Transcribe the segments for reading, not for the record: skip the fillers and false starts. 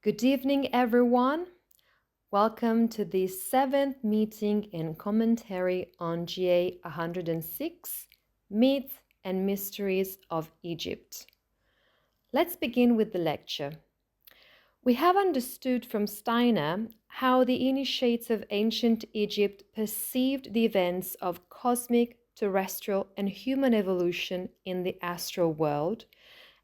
Good evening, everyone. Welcome to the 7th meeting and commentary on GA 106, Myths and Mysteries of Egypt. Let's begin with the lecture. We have understood from Steiner how the initiates of ancient Egypt perceived the events of cosmic, terrestrial, and human evolution in the astral world,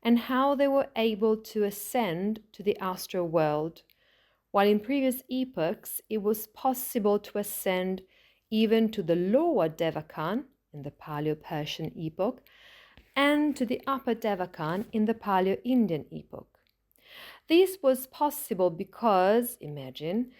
and how they were able to ascend to the astral world, while in previous epochs it was possible to ascend even to the lower Devakan in the Paleo-Persian epoch and to the upper Devakan in the Paleo-Indian epoch. This was possible because, imagine,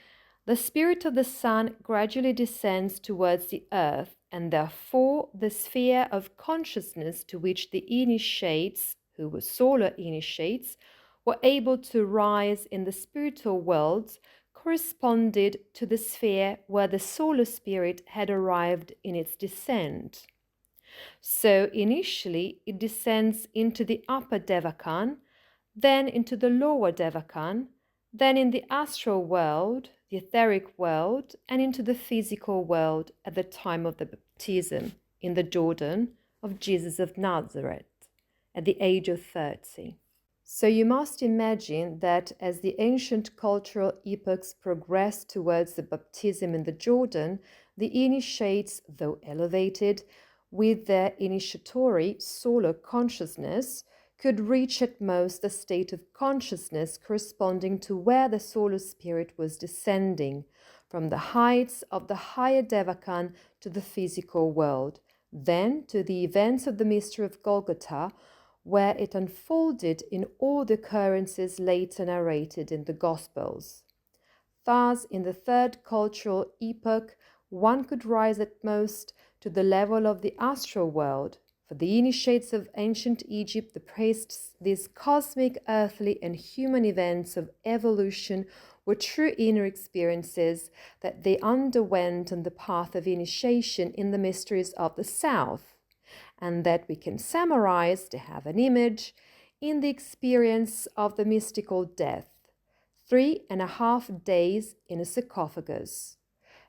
the spirit of the sun gradually descends towards the earth, and therefore the sphere of consciousness to which the initiates, who were solar initiates, were able to rise in the spiritual worlds corresponded to the sphere where the solar spirit had arrived in its descent. So initially it descends into the upper Devakan, then into the lower Devakan, then in the astral world, the etheric world, and into the physical world at the time of the baptism in the Jordan of Jesus of Nazareth at the age of 30. So you must imagine that as the ancient cultural epochs progressed towards the baptism in the Jordan, the initiates, though elevated, with their initiatory solar consciousness, could reach at most a state of consciousness corresponding to where the solar spirit was descending, from the heights of the higher Devakan to the physical world, then to the events of the mystery of Golgotha, where it unfolded in all the occurrences later narrated in the Gospels. Thus, in the third cultural epoch, one could rise at most to the level of the astral world. For the initiates of ancient Egypt, the priests, these cosmic, earthly, and human events of evolution were true inner experiences that they underwent on the path of initiation in the mysteries of the South, and that we can summarize to have an image in the experience of the mystical death, 3.5 days in a sarcophagus.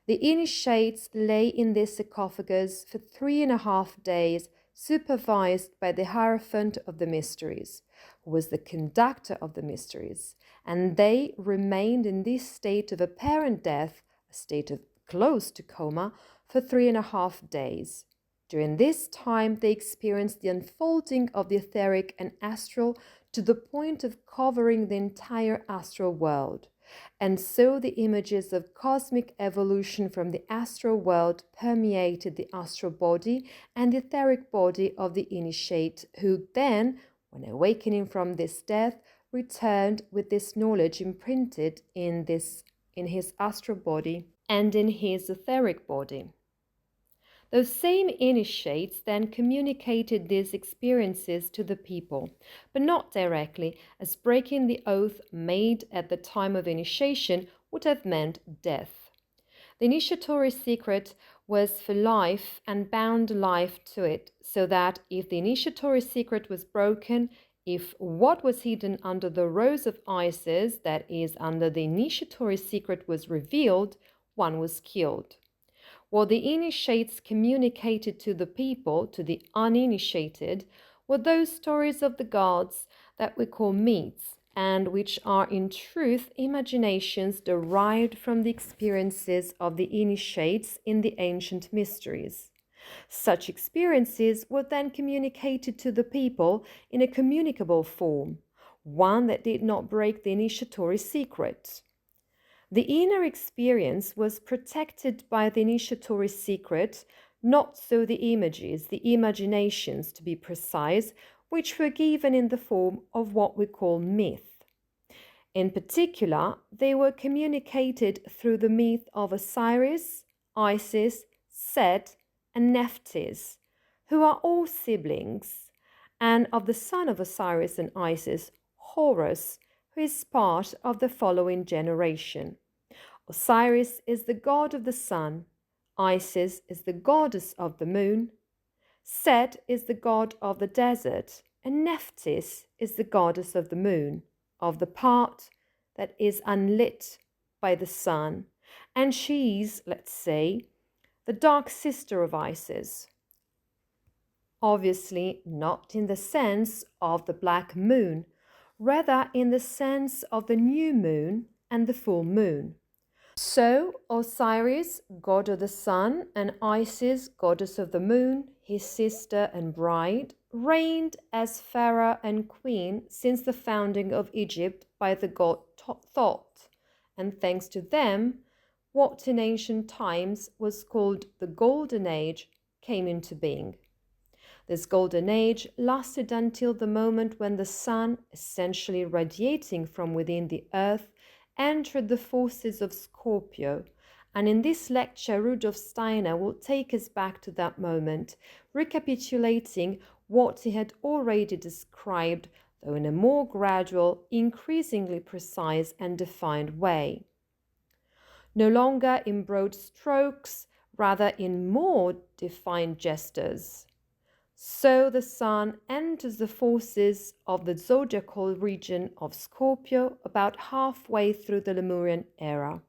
The initiates lay in this sarcophagus for 3.5 days, supervised by the Hierophant of the Mysteries, who was the conductor of the mysteries, and they remained in this state of apparent death, a state of close to coma, for 3.5 days. During this time, they experienced the unfolding of the etheric and astral to the point of covering the entire astral world. And so the images of cosmic evolution from the astral world permeated the astral body and the etheric body of the initiate, who then, when awakening from this death, returned with this knowledge imprinted in his astral body and in his etheric body. Those same initiates then communicated these experiences to the people, but not directly, as breaking the oath made at the time of initiation would have meant death. The initiatory secret was for life and bound life to it, so that if the initiatory secret was broken, if what was hidden under the rose of Isis, that is, under the initiatory secret, was revealed, one was killed. What the initiates communicated to the people, to the uninitiated, were those stories of the gods that we call myths, and which are in truth imaginations derived from the experiences of the initiates in the ancient mysteries. Such experiences were then communicated to the people in a communicable form, one that did not break the initiatory secret. The inner experience was protected by the initiatory secret, not so the images, the imaginations to be precise, which were given in the form of what we call myth. In particular, they were communicated through the myth of Osiris, Isis, Set, and Nephthys, who are all siblings, and of the son of Osiris and Isis, Horus, who is part of the following generation. Osiris is the god of the sun, Isis is the goddess of the moon, Set is the god of the desert, and Nephthys is the goddess of the moon, of the part that is unlit by the sun, and she's, let's say, the dark sister of Isis. Obviously, not in the sense of the black moon, rather in the sense of the new moon and the full moon. So Osiris, god of the sun, and Isis, goddess of the moon, his sister and bride, reigned as pharaoh and queen since the founding of Egypt by the god Thoth, and thanks to them, what in ancient times was called the Golden Age came into being. This golden age lasted until the moment when the sun, essentially radiating from within the earth, entered the forces of Scorpio, and in this lecture Rudolf Steiner will take us back to that moment, recapitulating what he had already described, though in a more gradual, increasingly precise and defined way. No longer in broad strokes, rather in more defined gestures. So the sun enters the forces of the zodiacal region of Scorpio about halfway through the Lemurian era,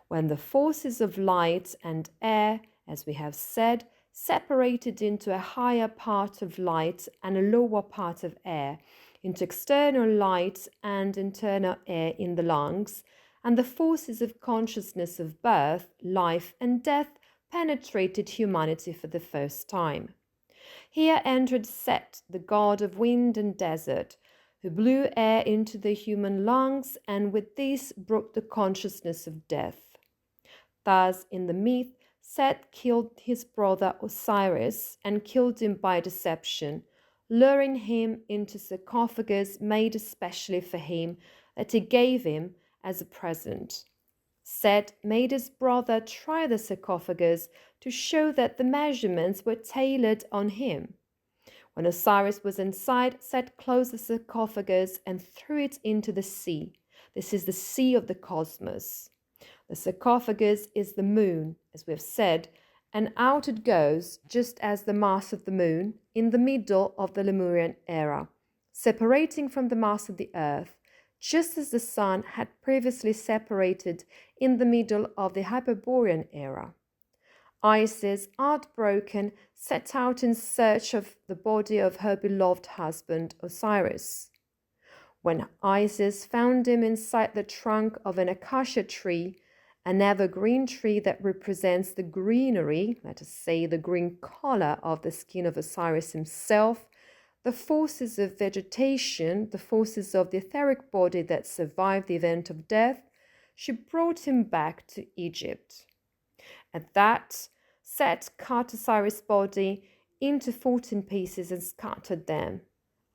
when the forces of light and air, as we have said, separated into a higher part of light and a lower part of air, into external light and internal air in the lungs, and the forces of consciousness of birth, life, and death penetrated humanity for the first time. Here entered Set, the god of wind and desert, who blew air into the human lungs and with this brought the consciousness of death. Thus, in the myth, Set killed his brother Osiris and killed him by deception, luring him into a sarcophagus made especially for him that he gave him as a present. Set made his brother try the sarcophagus to show that the measurements were tailored on him. When Osiris was inside, Set closed the sarcophagus and threw it into the sea. This is the sea of the cosmos. The sarcophagus is the moon, as we have said, and out it goes, just as the mass of the moon, in the middle of the Lemurian era, separating from the mass of the earth, just as the sun had previously separated in the middle of the Hyperborean era. Isis, heartbroken, set out in search of the body of her beloved husband Osiris. When Isis found him inside the trunk of an acacia tree, an evergreen tree that represents the greenery, let us say the green color of the skin of Osiris himself, the forces of vegetation, the forces of the etheric body that survived the event of death, she brought him back to Egypt. At that, Set cut Osiris' body into 14 pieces and scattered them.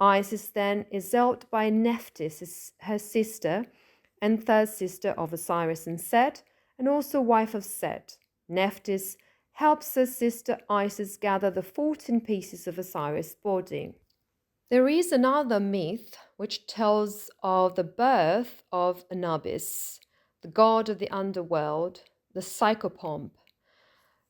Isis then is helped by Nephthys, her sister, and third sister of Osiris and Set, and also wife of Set. Nephthys helps her sister Isis gather the 14 pieces of Osiris' body. There is another myth which tells of the birth of Anubis, the god of the underworld, the psychopomp.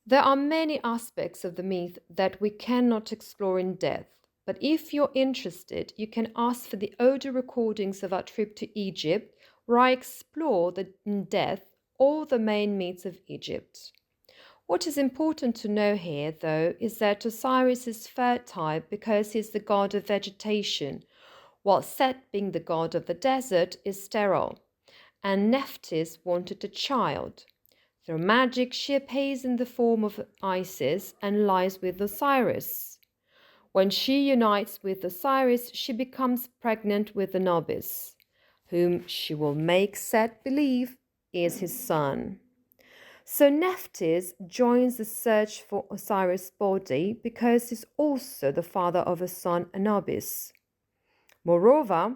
There are many aspects of the myth that we cannot explore in depth, but if you're interested, you can ask for the audio recordings of our trip to Egypt, where I explore in depth all the main myths of Egypt. What is important to know here, though, is that Osiris is fertile because he is the god of vegetation, while Set, being the god of the desert, is sterile, and Nephthys wanted a child. Through magic, she appears in the form of Isis and lies with Osiris. When she unites with Osiris, she becomes pregnant with Anubis, whom she will make Set believe is his son. So Nephthys joins the search for Osiris' body because he's also the father of a son Anubis. Moreover,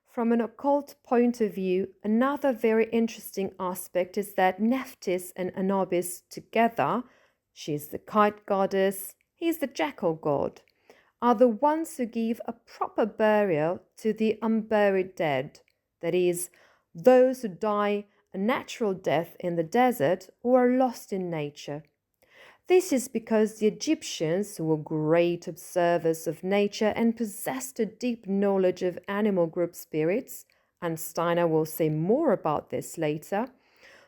from an occult point of view, another very interesting aspect is that Nephthys and Anubis together, she is the kite goddess, he is the jackal god, are the ones who give a proper burial to the unburied dead, that is, those who die a natural death in the desert or are lost in nature. This is because the Egyptians, who were great observers of nature and possessed a deep knowledge of animal group spirits, and Steiner will say more about this later,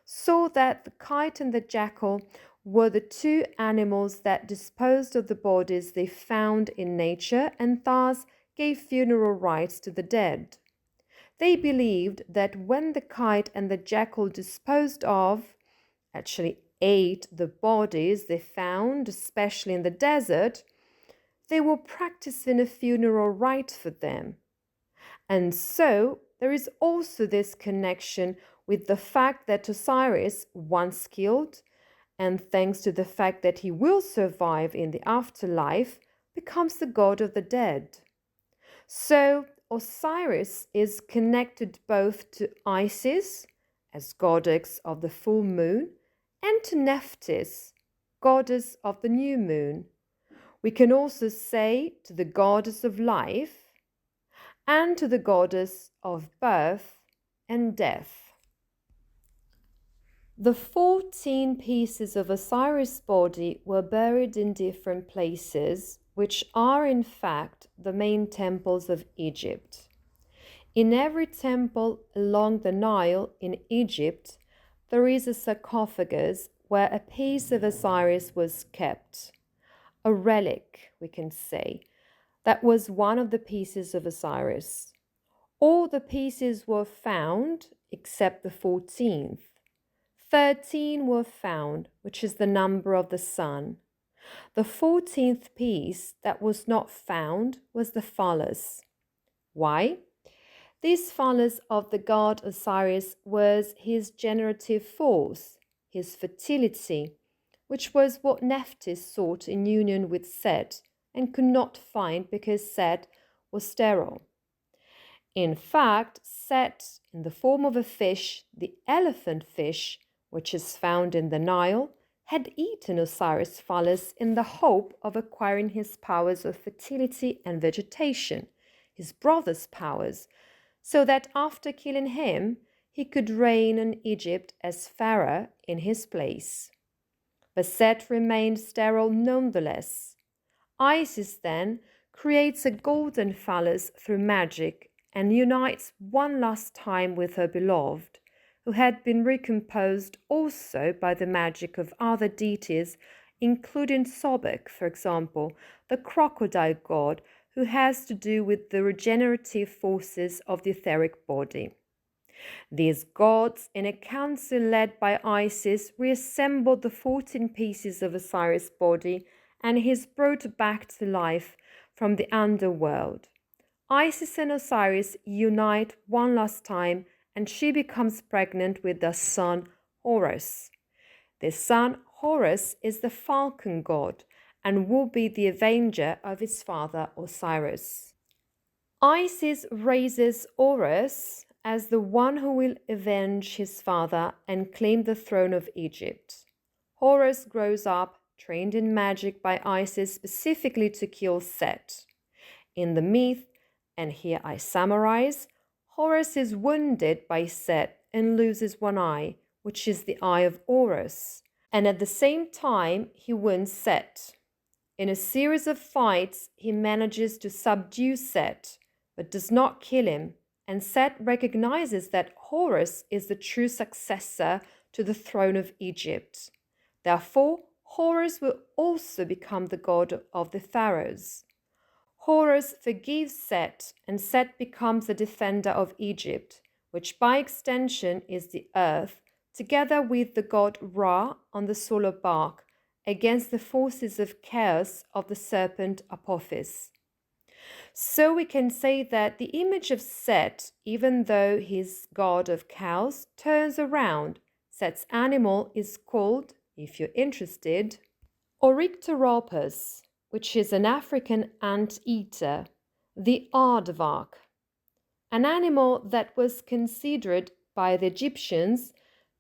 saw that the kite and the jackal were the two animals that disposed of the bodies they found in nature and thus gave funeral rites to the dead. They believed that when the kite and the jackal disposed of, actually ate the bodies they found, especially in the desert, they were practicing a funeral rite for them. And so there is also this connection with the fact that Osiris, once killed, and thanks to the fact that he will survive in the afterlife, becomes the god of the dead. So Osiris is connected both to Isis, as goddess of the full moon, and to Nephthys, goddess of the new moon. We can also say to the goddess of life and to the goddess of birth and death. The 14 pieces of Osiris' body were buried in different places, which are in fact the main temples of Egypt. In every temple along the Nile in Egypt, there is a sarcophagus where a piece of Osiris was kept. A relic, we can say, that was one of the pieces of Osiris. All the pieces were found except the 14th. 13 were found, which is the number of the sun. The 14th piece that was not found was the phallus. Why? This phallus of the god Osiris was his generative force, his fertility, which was what Nephthys sought in union with Set and could not find because Set was sterile. In fact, Set, in the form of a fish, the elephant fish, which is found in the Nile, had eaten Osiris' phallus in the hope of acquiring his powers of fertility and vegetation, his brother's powers, so that after killing him, he could reign in Egypt as pharaoh in his place. But Set remained sterile nonetheless. Isis then creates a golden phallus through magic and unites one last time with her beloved, who had been recomposed also by the magic of other deities, including Sobek, for example, the crocodile god, who has to do with the regenerative forces of the etheric body. These gods, in a council led by Isis, reassembled the 14 pieces of Osiris' body, and he is brought back to life from the underworld. Isis and Osiris unite one last time, and she becomes pregnant with their son Horus. This son Horus is the falcon god and will be the avenger of his father Osiris. Isis raises Horus as the one who will avenge his father and claim the throne of Egypt. Horus grows up, trained in magic by Isis specifically to kill Set. In the myth, and here I summarize, Horus is wounded by Set and loses one eye, which is the eye of Horus, and at the same time he wounds Set. In a series of fights, he manages to subdue Set, but does not kill him, and Set recognizes that Horus is the true successor to the throne of Egypt. Therefore, Horus will also become the god of the pharaohs. Horus forgives Set, and Set becomes the defender of Egypt, which by extension is the earth, together with the god Ra on the solar bark, against the forces of chaos of the serpent Apophis. So we can say that the image of Set, even though he's god of chaos, turns around. Set's animal is called, if you're interested, Orycteropus, which is an African ant-eater, the aardvark, an animal that was considered by the Egyptians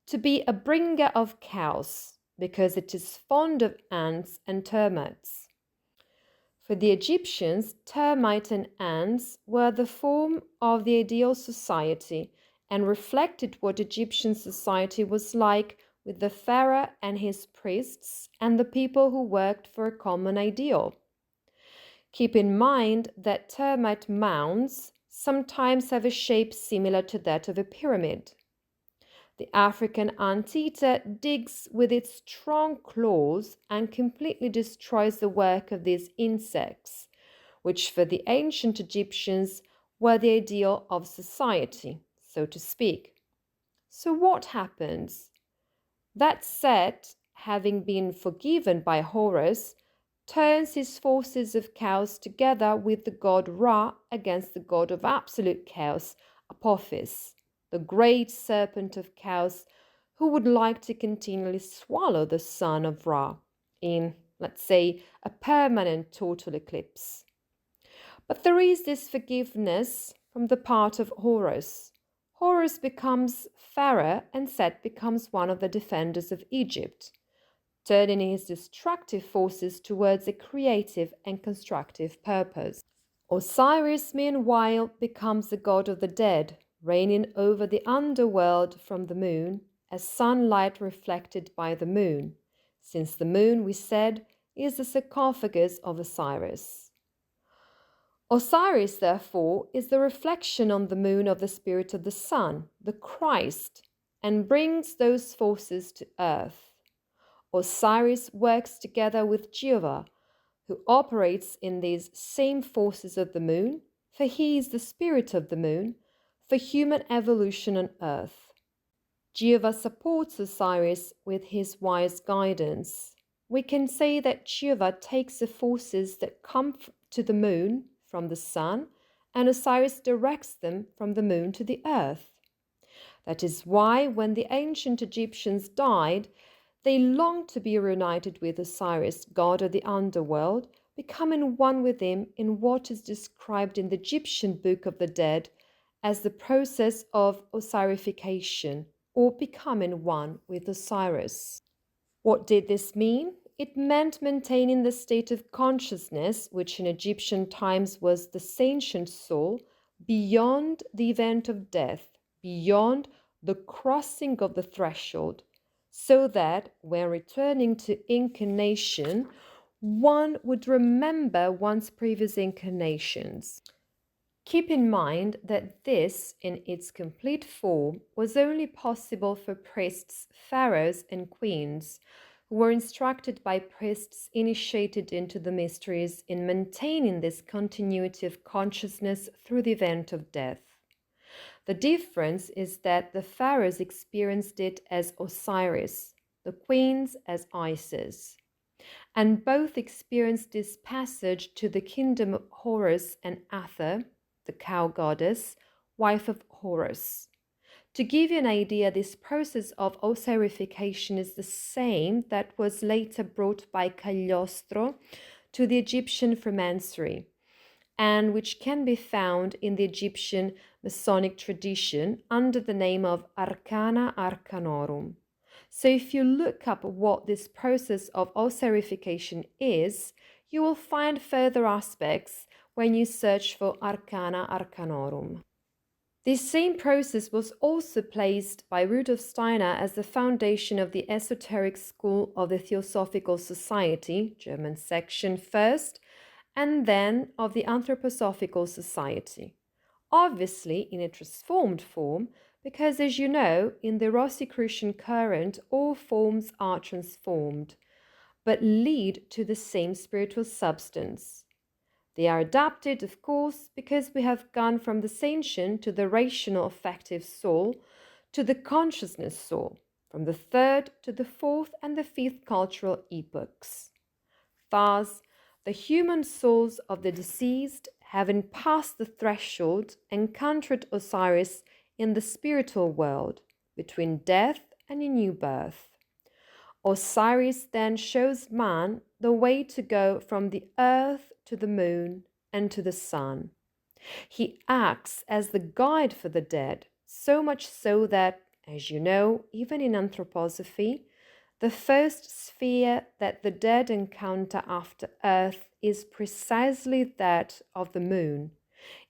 to be a bringer of chaos because it is fond of ants and termites. For the Egyptians, termites and ants were the form of the ideal society and reflected what Egyptian society was like, with the pharaoh and his priests and the people who worked for a common ideal. Keep in mind that termite mounds, sometimes have a shape similar to that of a pyramid. The African anteater digs with its strong claws and completely destroys the work of these insects, which for the ancient Egyptians were the ideal of society, so to speak. So what happens? That Set, having been forgiven by Horus, turns his forces of chaos together with the god Ra against the god of absolute chaos, Apophis, the great serpent of chaos who would like to continually swallow the son of Ra in, let's say, a permanent total eclipse. But there is this forgiveness from the part of Horus. Horus becomes Pharaoh and Set becomes one of the defenders of Egypt, turning his destructive forces towards a creative and constructive purpose. Osiris, meanwhile, becomes the god of the dead, reigning over the underworld from the moon, as sunlight reflected by the moon, since the moon, we said, is the sarcophagus of Osiris. Osiris, therefore, is the reflection on the moon of the spirit of the sun, the Christ, and brings those forces to earth. Osiris works together with Jehovah, who operates in these same forces of the moon, for he is the spirit of the moon, for human evolution on earth. Jehovah supports Osiris with his wise guidance. We can say that Jehovah takes the forces that come to the moon from the sun, and Osiris directs them from the moon to the earth. That is why when the ancient Egyptians died, they longed to be reunited with Osiris, god of the underworld, becoming one with him in what is described in the Egyptian Book of the Dead as the process of Osirification, or becoming one with Osiris. What did this mean? It meant maintaining the state of consciousness, which in Egyptian times was the sentient soul, beyond the event of death, beyond the crossing of the threshold, so that when returning to incarnation, one would remember one's previous incarnations. Keep in mind that this, in its complete form, was only possible for priests, pharaohs, and queens, who were instructed by priests initiated into the mysteries in maintaining this continuity of consciousness through the event of death. The difference is that the pharaohs experienced it as Osiris, the queens as Isis, and both experienced this passage to the kingdom of Horus and Atha, the cow goddess, wife of Horus. To give you an idea, this process of Osirification is the same that was later brought by Cagliostro to the Egyptian freemasonry, and which can be found in the Egyptian Masonic tradition under the name of Arcana Arcanorum. So if you look up what this process of Osirification is, you will find further aspects when you search for Arcana Arcanorum. This same process was also placed by Rudolf Steiner as the foundation of the esoteric school of the Theosophical Society, German section first, and then of the Anthroposophical Society. Obviously in a transformed form, because as you know, in the Rosicrucian current, all forms are transformed, but lead to the same spiritual substance. They are adapted, of course, because we have gone from the sentient to the rational affective soul to the consciousness soul, from the third to the fourth and the fifth cultural epochs. Thus, the human souls of the deceased, having passed the threshold, encountered Osiris in the spiritual world, between death and a new birth. Osiris then shows man the way to go from the earth to the moon and to the sun. He acts as the guide for the dead, so much so that, as you know, even in anthroposophy, the first sphere that the dead encounter after earth is precisely that of the moon,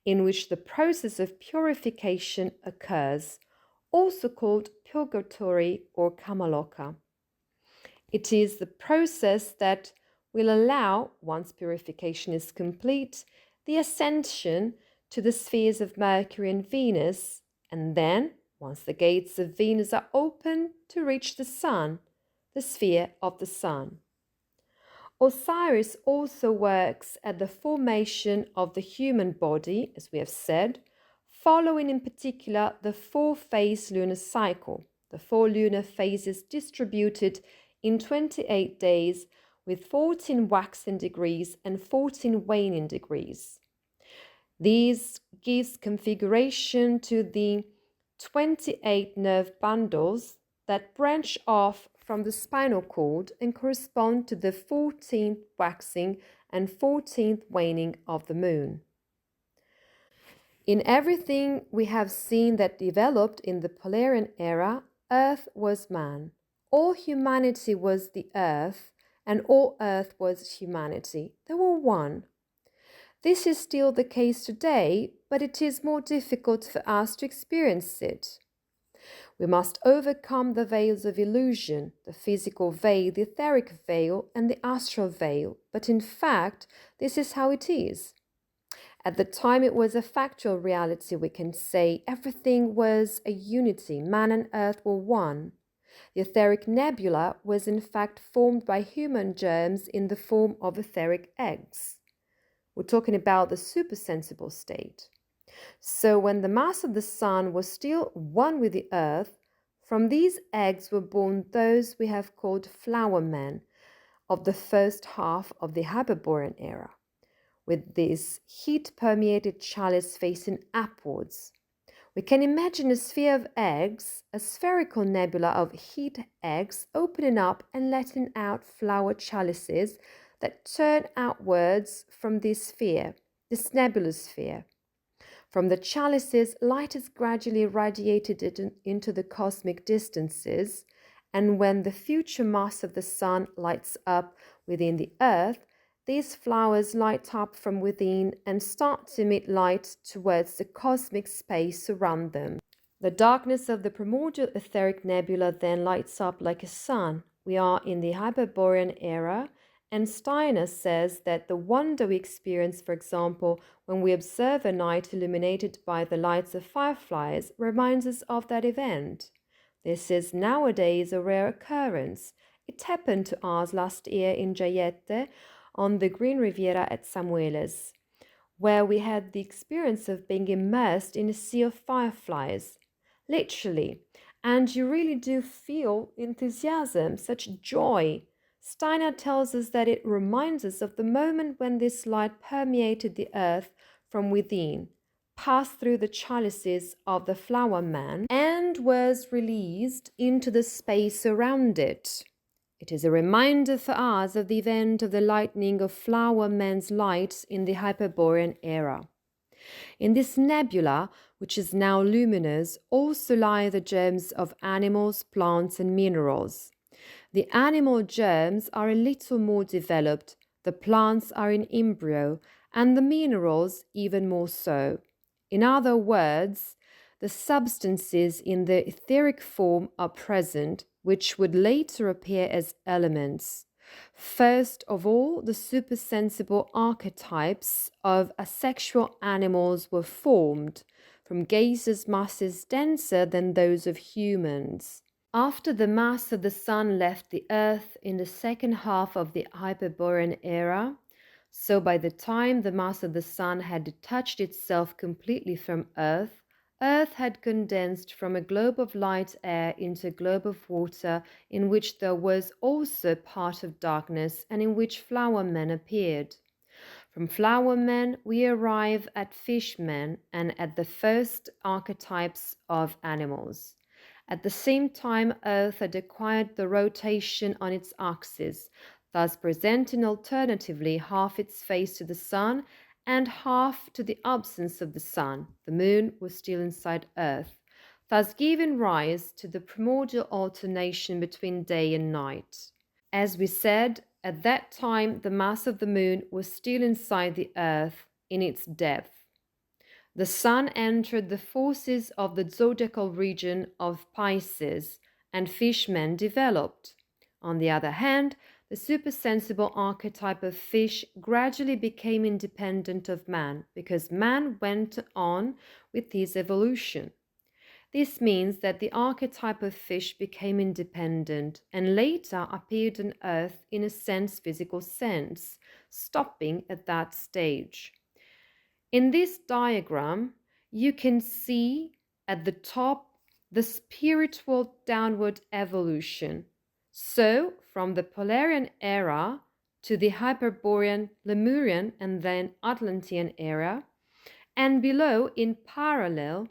in which the process of purification occurs, also called purgatory or kamaloka. It is the process that will allow, once purification is complete, the ascension to the spheres of Mercury and Venus, and then, once the gates of Venus are open, to reach the Sun, the sphere of the Sun. Osiris also works at the formation of the human body, as we have said, following in particular the four-phase lunar cycle, the 4 lunar phases distributed in 28 days with 14 waxing degrees and 14 waning degrees. These gives configuration to the 28 nerve bundles that branch off from the spinal cord and correspond to the 14th waxing and 14th waning of the moon. In everything we have seen that developed in the Polarian era, Earth was man. All humanity was the Earth, and all Earth was humanity. They were one. This is still the case today, but it is more difficult for us to experience it. We must overcome the veils of illusion, the physical veil, the etheric veil, and the astral veil, but in fact, this is how it is. At the time it was a factual reality, we can say everything was a unity, man and earth were one. The etheric nebula was in fact formed by human germs in the form of etheric eggs. We're talking about the supersensible state. So when the mass of the Sun was still one with the Earth, from these eggs were born those we have called flower men of the first half of the Hyperborean era, with this heat-permeated chalice facing upwards. We can imagine a sphere of eggs, a spherical nebula of heat eggs opening up and letting out flower chalices that turn outwards from this sphere, this nebulous sphere. From the chalices, light is gradually radiated into the cosmic distances, and when the future mass of the Sun lights up within the Earth, these flowers light up from within and start to emit light towards the cosmic space around them. The darkness of the primordial etheric nebula then lights up like a sun. We are in the Hyperborean era, and Steiner says that the wonder we experience, for example, when we observe a night illuminated by the lights of fireflies, reminds us of that event. This is nowadays a rare occurrence. It happened to us last year in Giorgio on the Green Riviera at Samueles, where we had the experience of being immersed in a sea of fireflies, literally, and you really do feel enthusiasm, such joy. Steiner tells us that it reminds us of the moment when this light permeated the earth from within, passed through the chalices of the flower man, and was released into the space around it. It is a reminder for us of the event of the lightning of flower man's light in the Hyperborean era. In this nebula, which is now luminous, also lie the germs of animals, plants, and minerals. The animal germs are a little more developed, the plants are in embryo, and the minerals even more so. In other words, the substances in the etheric form are present, which would later appear as elements. First of all, the supersensible archetypes of asexual animals were formed from gaseous masses denser than those of humans. After the mass of the Sun left the Earth in the second half of the Hyperborean era, so by the time the mass of the Sun had detached itself completely from Earth, Earth had condensed from a globe of light air into a globe of water in which there was also part of darkness and in which flower men appeared. From flower men we arrive at fishmen and at the first archetypes of animals. At the same time, Earth had acquired the rotation on its axis, thus presenting alternatively half its face to the Sun and half to the absence of the Sun. The Moon was still inside Earth, thus giving rise to the primordial alternation between day and night. As we said, at that time the mass of the Moon was still inside the Earth in its depth. The Sun entered the forces of the zodiacal region of Pisces, and fishmen developed. On the other hand, the supersensible archetype of fish gradually became independent of man because man went on with his evolution. This means that the archetype of fish became independent and later appeared on Earth in a physical sense, stopping at that stage. In this diagram, you can see at the top the spiritual downward evolution. So, from the Polarian era to the Hyperborean, Lemurian, and then Atlantean era, and below in parallel,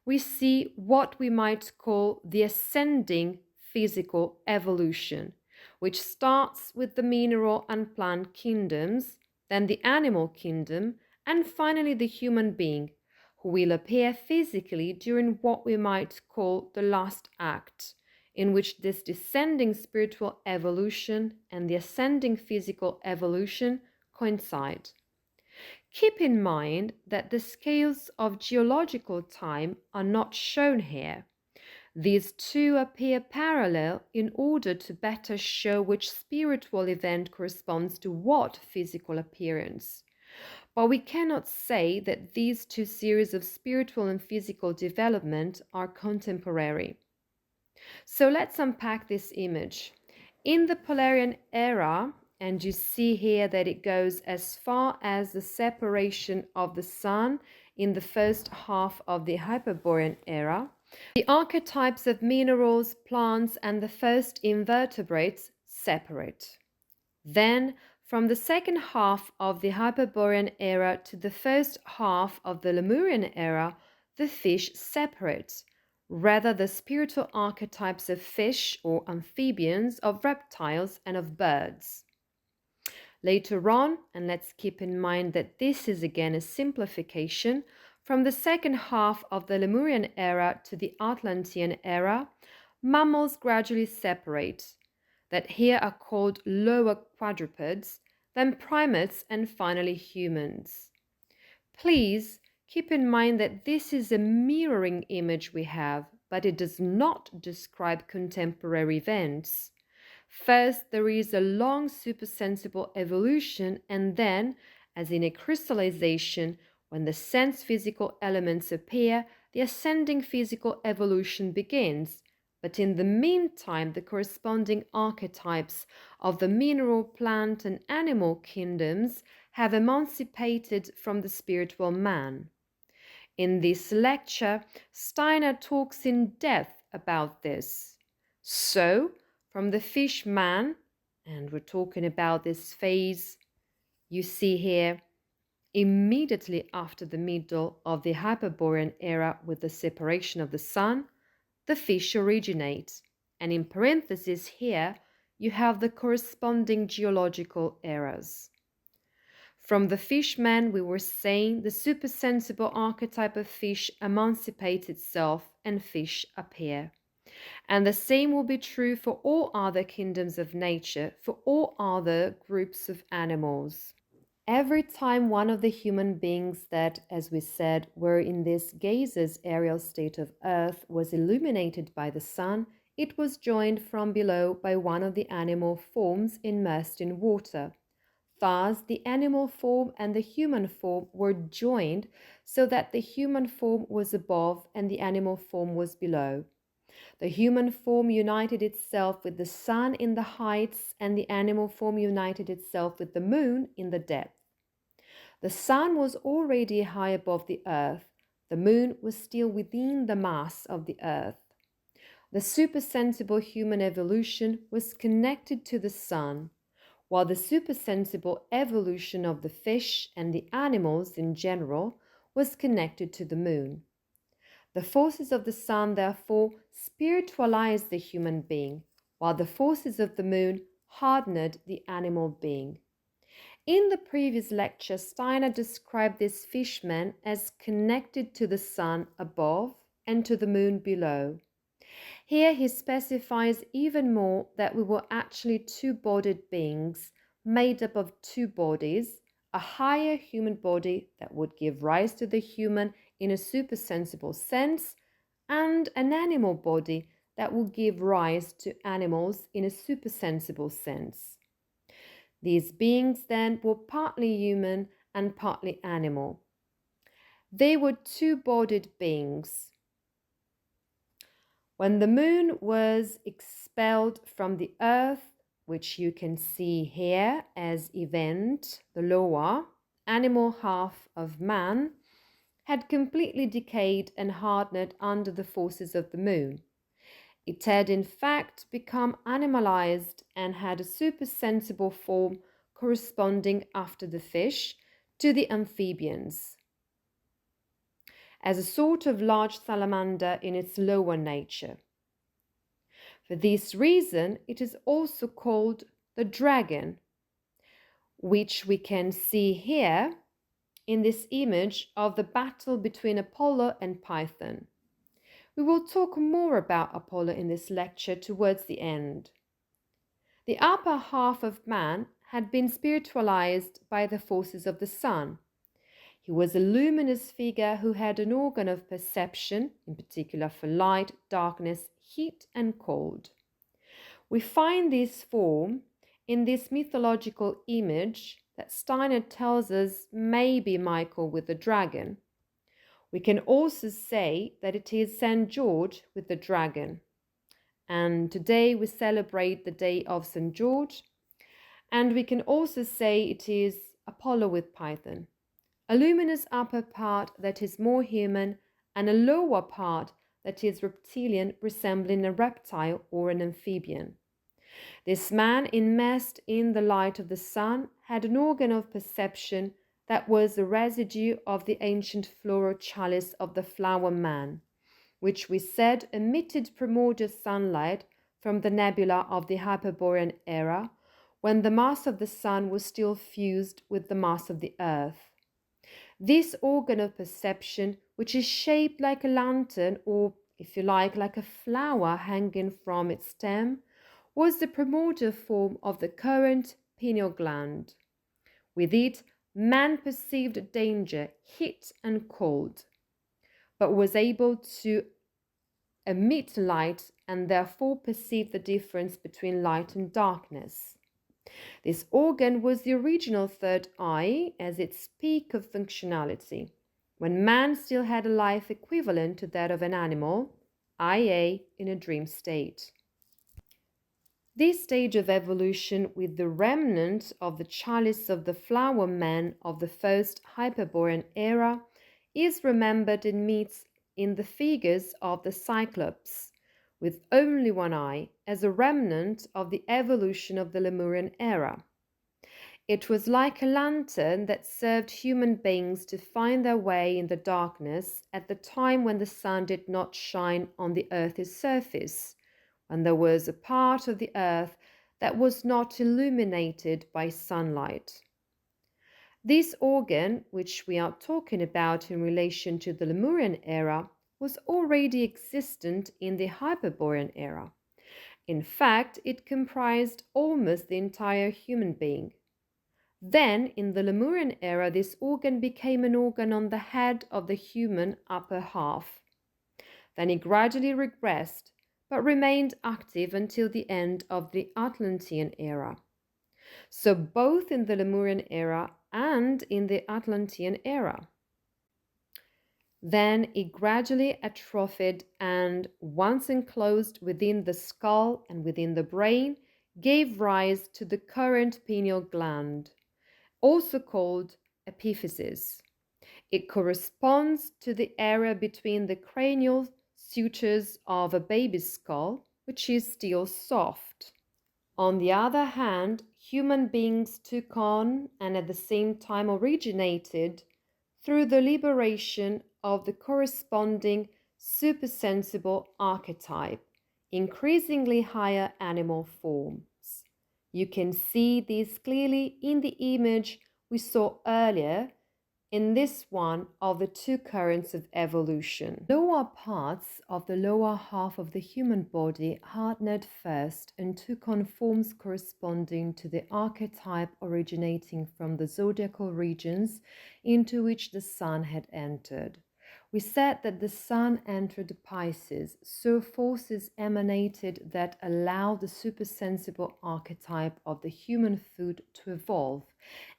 we see what we might call the ascending physical evolution, which starts with the mineral and plant kingdoms, then the animal kingdom, and finally the human being, who will appear physically during what we might call the last act, in which this descending spiritual evolution and the ascending physical evolution coincide. Keep in mind that the scales of geological time are not shown here. These two appear parallel in order to better show which spiritual event corresponds to what physical appearance. But we cannot say that these two series of spiritual and physical development are contemporary. So let's unpack this image. In the Polarian era, and you see here that it goes as far as the separation of the Sun in the first half of the Hyperborean era. The archetypes of minerals, plants, and the first invertebrates separate. Then, from the second half of the Hyperborean era to the first half of the Lemurian era, the fish separates. Rather, the spiritual archetypes of fish or amphibians, of reptiles, and of birds. Later on, and let's keep in mind that this is again a simplification, from the second half of the Lemurian era to the Atlantean era, mammals gradually separate, that here are called lower quadrupeds, then primates, and finally humans. Please keep in mind that this is a mirroring image we have, but it does not describe contemporary events. First, there is a long supersensible evolution, and then, as in a crystallization, when the sense physical elements appear, the ascending physical evolution begins. But in the meantime, the corresponding archetypes of the mineral, plant, and animal kingdoms have emancipated from the spiritual man. In this lecture, Steiner talks in depth about this. So, from the fish man, and we're talking about this phase you see here, immediately after the middle of the Hyperborean era with the separation of the Sun, the fish originate. And in parentheses here, you have the corresponding geological eras. From the fish man, we were saying the supersensible archetype of fish emancipates itself and fish appear. And the same will be true for all other kingdoms of nature, for all other groups of animals. Every time one of the human beings that, as we said, were in this gaseous aerial state of Earth was illuminated by the sun, it was joined from below by one of the animal forms immersed in water. Thus, the animal form and the human form were joined so that the human form was above and the animal form was below. The human form united itself with the sun in the heights, and the animal form united itself with the moon in the depth. The sun was already high above the earth. The moon was still within the mass of the earth. The supersensible human evolution was connected to the sun, while the supersensible evolution of the fish and the animals in general was connected to the moon. The forces of the sun, therefore, spiritualized the human being, while the forces of the moon hardened the animal being. In the previous lecture, Steiner described this fishman as connected to the sun above and to the moon below. Here he specifies even more that we were actually two-bodied beings made up of two bodies, a higher human body that would give rise to the human in a supersensible sense, and an animal body that would give rise to animals in a supersensible sense. These beings then were partly human and partly animal. They were two-bodied beings. When the moon was expelled from the earth, which you can see here as event, the lower, animal half of man, had completely decayed and hardened under the forces of the moon. It had in fact become animalized and had a supersensible form corresponding after the fish to the amphibians, as a sort of large salamander in its lower nature. For this reason, it is also called the dragon, which we can see here in this image of the battle between Apollo and Python. We will talk more about Apollo in this lecture towards the end. The upper half of man had been spiritualized by the forces of the sun. He was a luminous figure who had an organ of perception, in particular for light, darkness, heat, and cold. We find this form in this mythological image that Steiner tells us may be Michael with the dragon. We can also say that it is St. George with the dragon. And today we celebrate the day of St. George. And we can also say it is Apollo with Python. A luminous upper part that is more human and a lower part that is reptilian, resembling a reptile or an amphibian. This man, immersed in the light of the sun, had an organ of perception that was a residue of the ancient floral chalice of the flower man, which we said emitted primordial sunlight from the nebula of the Hyperborean era, when the mass of the sun was still fused with the mass of the earth. This organ of perception, which is shaped like a lantern, or if you like a flower hanging from its stem, was the primordial form of the current pineal gland. With it, man perceived danger, heat and cold, but was able to emit light and therefore perceive the difference between light and darkness. This organ was the original third eye as its peak of functionality, when man still had a life equivalent to that of an animal, i.e., in a dream state. This stage of evolution, with the remnant of the chalice of the flower man of the first Hyperborean era, is remembered in myths in the figures of the Cyclops, with only one eye, as a remnant of the evolution of the Lemurian era. It was like a lantern that served human beings to find their way in the darkness at the time when the sun did not shine on the earth's surface, when there was a part of the earth that was not illuminated by sunlight. This organ, which we are talking about in relation to the Lemurian era, was already existent in the Hyperborean era. In fact, it comprised almost the entire human being. Then, in the Lemurian era, this organ became an organ on the head of the human upper half. Then it gradually regressed, but remained active until the end of the Atlantean era. So both in the Lemurian era and in the Atlantean era. Then it gradually atrophied and, once enclosed within the skull and within the brain, gave rise to the current pineal gland, also called epiphysis. It corresponds to the area between the cranial sutures of a baby's skull, which is still soft. On the other hand, human beings took on and at the same time originated through the liberation of the corresponding supersensible archetype, increasingly higher animal forms. You can see this clearly in the image we saw earlier, in this one of the two currents of evolution. Lower parts of the lower half of the human body hardened first and took on forms corresponding to the archetype originating from the zodiacal regions into which the sun had entered, We said that the sun entered Pisces, so forces emanated that allowed the supersensible archetype of the human food to evolve,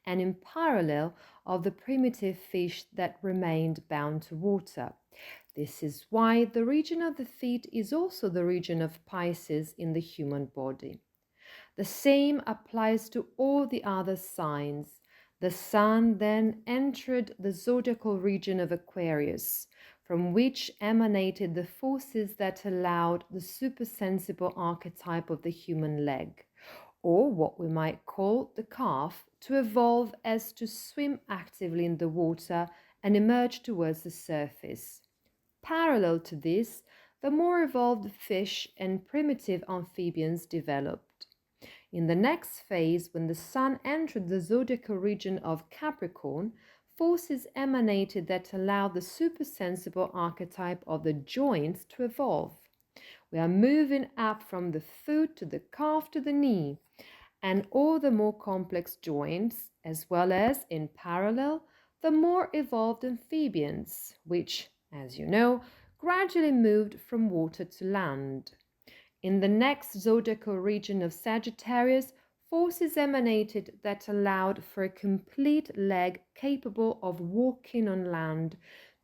and in parallel of the primitive fish that remained bound to water. This is why the region of the feet is also the region of Pisces in the human body. The same applies to all the other signs. The sun then entered the zodiacal region of Aquarius, from which emanated the forces that allowed the supersensible archetype of the human leg, or what we might call the calf, to evolve as to swim actively in the water and emerge towards the surface. Parallel to this, the more evolved fish and primitive amphibians developed. In the next phase, when the sun entered the zodiacal region of Capricorn, forces emanated that allowed the supersensible archetype of the joints to evolve. We are moving up from the foot to the calf to the knee, and all the more complex joints, as well as, in parallel, the more evolved amphibians, which, as you know, gradually moved from water to land. In the next zodiacal region of Sagittarius, forces emanated that allowed for a complete leg capable of walking on land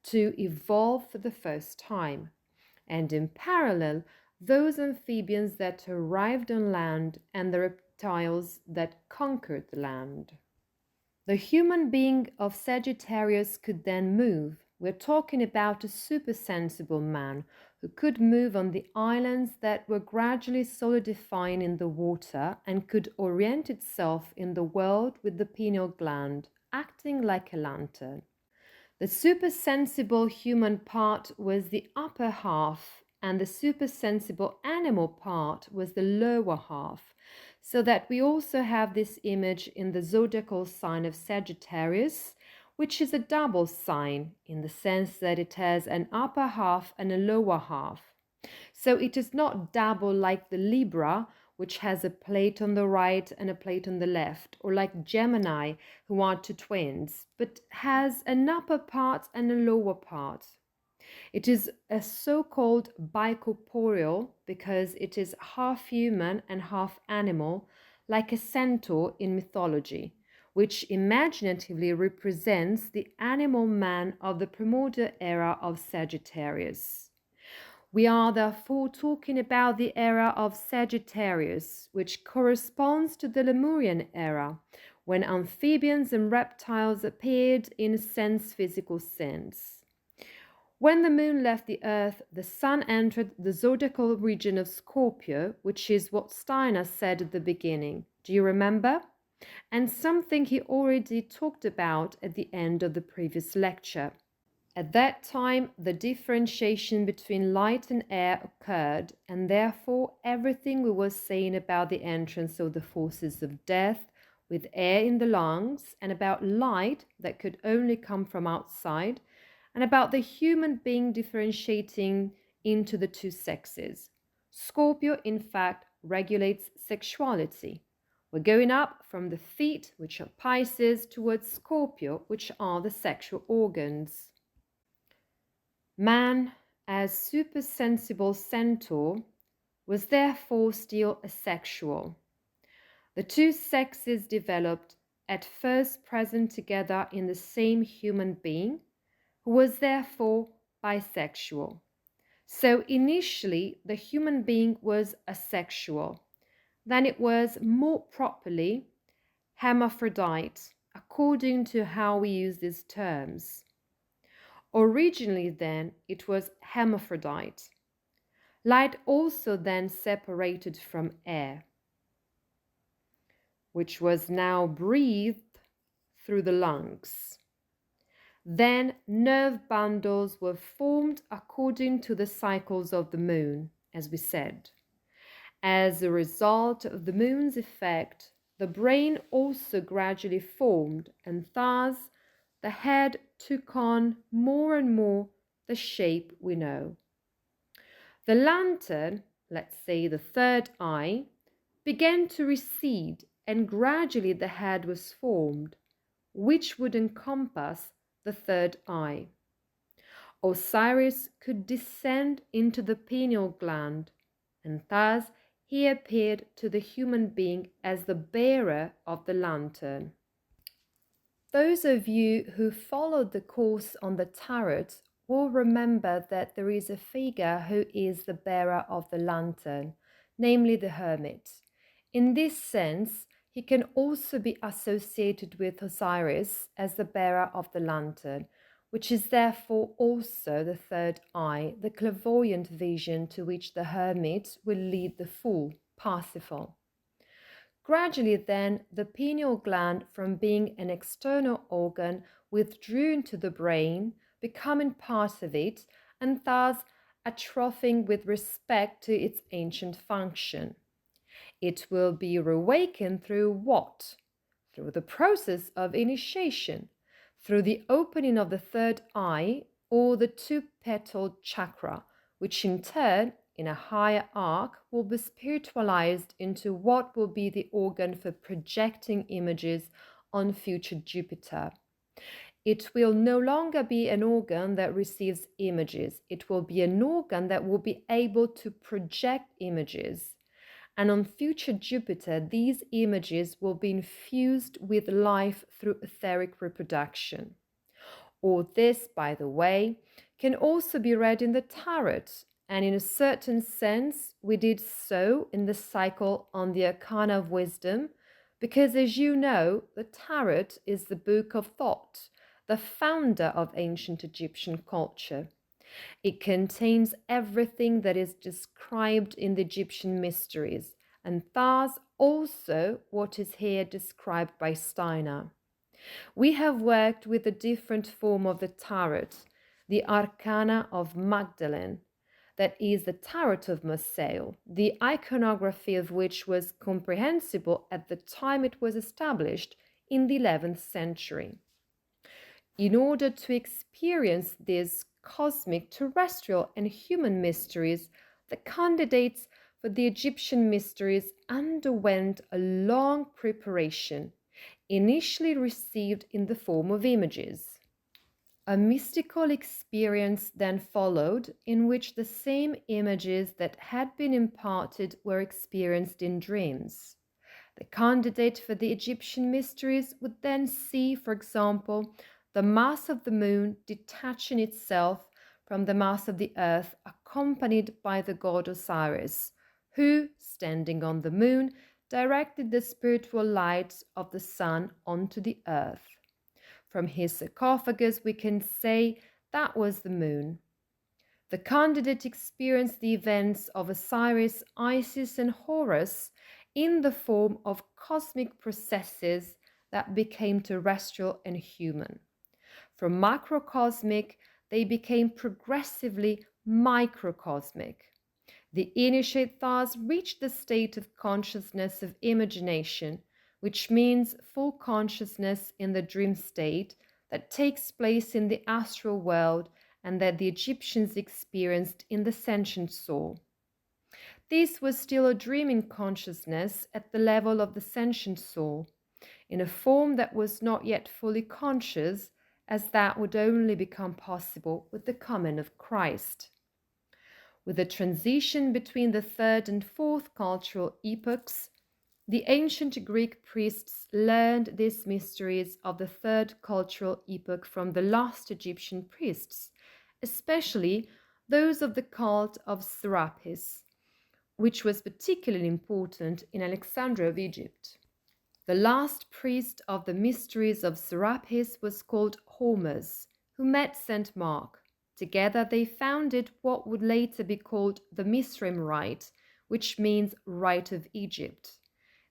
to evolve for the first time. And in parallel, those amphibians that arrived on land and the reptiles that conquered the land. The human being of Sagittarius could then move. We're talking about a supersensible man who could move on the islands that were gradually solidifying in the water and could orient itself in the world with the pineal gland, acting like a lantern. The supersensible human part was the upper half, and the supersensible animal part was the lower half, so that we also have this image in the zodiacal sign of Sagittarius, which is a double sign in the sense that it has an upper half and a lower half. So it is not double like the Libra, which has a plate on the right and a plate on the left, or like Gemini, who are two twins, but has an upper part and a lower part. It is a so-called bicorporeal because it is half human and half animal, like a centaur in mythology, which imaginatively represents the animal man of the primordial era of Sagittarius. We are therefore talking about the era of Sagittarius, which corresponds to the Lemurian era, when amphibians and reptiles appeared in a physical sense. When the moon left the earth, the sun entered the zodiacal region of Scorpio, which is what Steiner said at the beginning. Do you remember? And something he already talked about at the end of the previous lecture. At that time, the differentiation between light and air occurred, and therefore everything we were saying about the entrance of the forces of death with air in the lungs, and about light that could only come from outside, and about the human being differentiating into the two sexes. Scorpio, in fact, regulates sexuality. We're going up from the feet, which are Pisces, towards Scorpio, which are the sexual organs. Man, as supersensible centaur, was therefore still asexual. The two sexes developed, at first present together in the same human being, who was therefore bisexual. So initially, the human being was asexual. Then it was more properly hermaphrodite, according to how we use these terms. Originally then, it was hermaphrodite. Light also then separated from air, which was now breathed through the lungs. Then nerve bundles were formed according to the cycles of the moon, as we said. As a result of the moon's effect, the brain also gradually formed, and thus the head took on more and more the shape we know. The lantern, let's say the third eye, began to recede, and gradually the head was formed, which would encompass the third eye. Osiris could descend into the pineal gland, and thus he appeared to the human being as the bearer of the lantern. Those of you who followed the course on the tarot will remember that there is a figure who is the bearer of the lantern, namely the hermit. In this sense, he can also be associated with Osiris as the bearer of the lantern, which is therefore also the third eye, the clairvoyant vision to which the hermit will lead the fool, Parsifal. Gradually then, the pineal gland, from being an external organ, withdrew into the brain, becoming part of it, and thus atrophying with respect to its ancient function. It will be reawakened through what? Through the process of initiation, through the opening of the third eye or the two-petaled chakra, which in turn, in a higher arc, will be spiritualized into what will be the organ for projecting images on future Jupiter. It will no longer be an organ that receives images. It will be an organ that will be able to project images. And on future Jupiter, these images will be infused with life through etheric reproduction. All this, by the way, can also be read in the tarot, and in a certain sense, we did so in the cycle on the Arcana of Wisdom, because as you know, the tarot is the book of thought, the founder of ancient Egyptian culture. It contains everything that is described in the Egyptian mysteries, and thus also what is here described by Steiner. We have worked with a different form of the tarot, the Arcana of Magdalene, that is the tarot of Marseille, the iconography of which was comprehensible at the time it was established in the 11th century. In order to experience these cosmic, terrestrial, and human mysteries, the candidates for the Egyptian mysteries underwent a long preparation, initially received in the form of images. A mystical experience then followed, in which the same images that had been imparted were experienced in dreams. The candidate for the Egyptian mysteries would then see, for example, the mass of the moon detaching itself from the mass of the earth, accompanied by the god Osiris, who, standing on the moon, directed the spiritual light of the sun onto the earth. From his sarcophagus, we can say that was the moon. The candidate experienced the events of Osiris, Isis, and Horus in the form of cosmic processes that became terrestrial and human. From macrocosmic, they became progressively microcosmic. The initiate thus reached the state of consciousness of imagination, which means full consciousness in the dream state that takes place in the astral world and that the Egyptians experienced in the sentient soul. This was still a dreaming consciousness at the level of the sentient soul, in a form that was not yet fully conscious, as that would only become possible with the coming of Christ. With the transition between the third and fourth cultural epochs, the ancient Greek priests learned these mysteries of the third cultural epoch from the last Egyptian priests, especially those of the cult of Serapis, which was particularly important in Alexandria of Egypt. The last priest of the mysteries of Serapis was called Hormuz, who met St. Mark. Together they founded what would later be called the Misraim Rite, which means Rite of Egypt.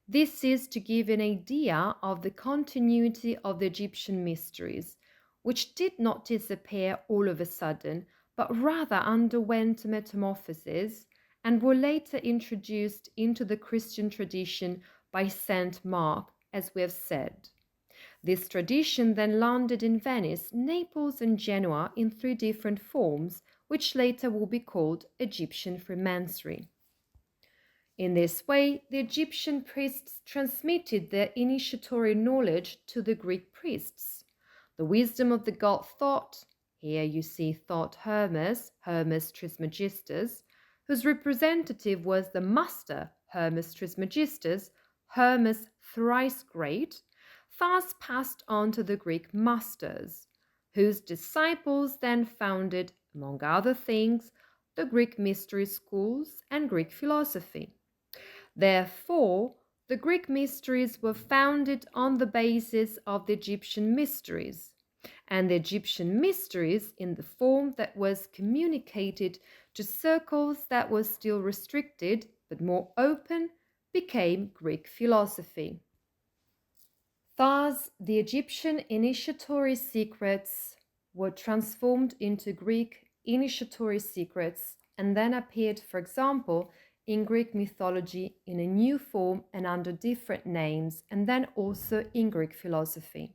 This is to give an idea of the continuity of the Egyptian mysteries, which did not disappear all of a sudden, but rather underwent metamorphosis and were later introduced into the Christian tradition by St. Mark, as we have said. This tradition then landed in Venice, Naples, and Genoa in 3 different forms, which later will be called Egyptian Freemasonry. In this way, the Egyptian priests transmitted their initiatory knowledge to the Greek priests. The wisdom of the god thought, Here you see thought Hermes, Hermes Trismegistus, whose representative was the master, Hermes Trismegistus, Hermes thrice great, thus passed on to the Greek masters, whose disciples then founded, among other things, the Greek mystery schools and Greek philosophy. Therefore, the Greek mysteries were founded on the basis of the Egyptian mysteries, and the Egyptian mysteries, in the form that was communicated to circles that were still restricted but more open, became Greek philosophy. Thus, the Egyptian initiatory secrets were transformed into Greek initiatory secrets and then appeared, for example, in Greek mythology in a new form and under different names, and then also in Greek philosophy.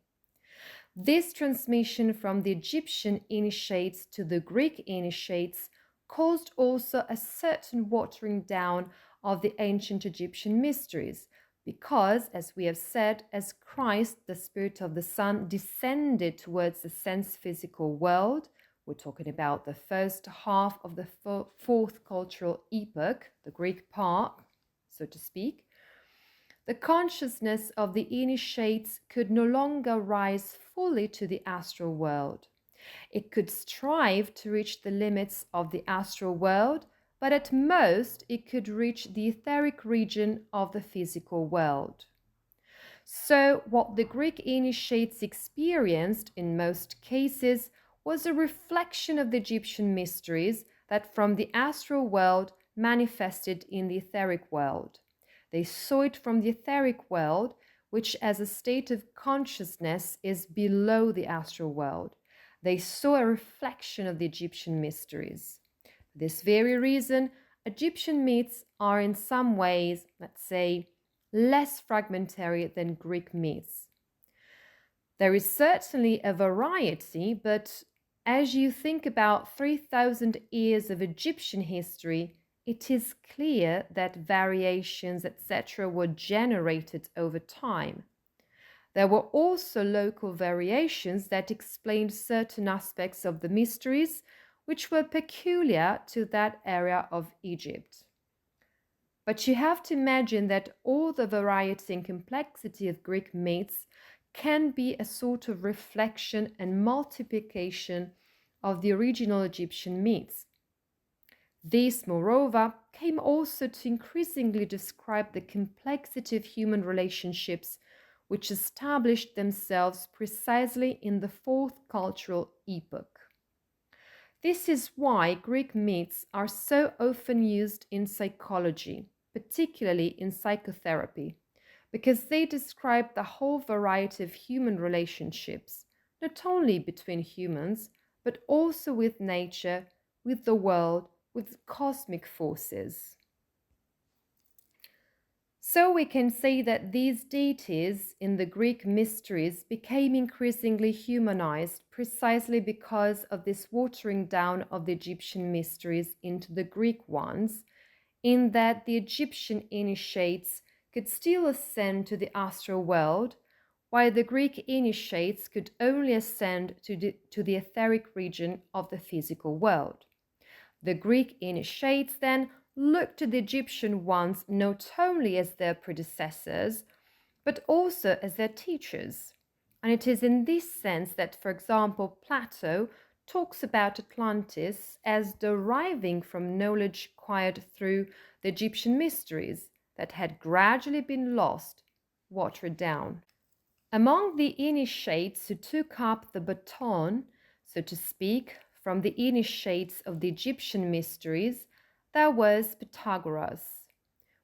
This transmission from the Egyptian initiates to the Greek initiates caused also a certain watering down of the ancient Egyptian mysteries, because, as we have said, as Christ, the Spirit of the Son, descended towards the sense-physical world, we're talking about the first half of the fourth cultural epoch, the Greek part, so to speak, the consciousness of the initiates could no longer rise fully to the astral world. It could strive to reach the limits of the astral world, but at most it could reach the etheric region of the physical world. So what the Greek initiates experienced in most cases was a reflection of the Egyptian mysteries that from the astral world manifested in the etheric world. They saw it from the etheric world, which as a state of consciousness is below the astral world. They saw a reflection of the Egyptian mysteries. For this very reason, Egyptian myths are in some ways, let's say, less fragmentary than Greek myths. There is certainly a variety, but as you think about 3,000 years of Egyptian history, it is clear that variations, etc., were generated over time. There were also local variations that explained certain aspects of the mysteries which were peculiar to that area of Egypt. But you have to imagine that all the variety and complexity of Greek myths can be a sort of reflection and multiplication of the original Egyptian myths. This, moreover, came also to increasingly describe the complexity of human relationships which established themselves precisely in the fourth cultural epoch. This is why Greek myths are so often used in psychology, particularly in psychotherapy, because they describe the whole variety of human relationships, not only between humans, but also with nature, with the world, with cosmic forces. So we can say that these deities in the Greek mysteries became increasingly humanized precisely because of this watering down of the Egyptian mysteries into the Greek ones, in that the Egyptian initiates could still ascend to the astral world, while the Greek initiates could only ascend to the etheric region of the physical world. The Greek initiates then looked to the Egyptian ones not only as their predecessors, but also as their teachers. And it is in this sense that, for example, Plato talks about Atlantis as deriving from knowledge acquired through the Egyptian mysteries that had gradually been lost, watered down. Among the initiates who took up the baton, so to speak, from the initiates of the Egyptian mysteries, there was Pythagoras.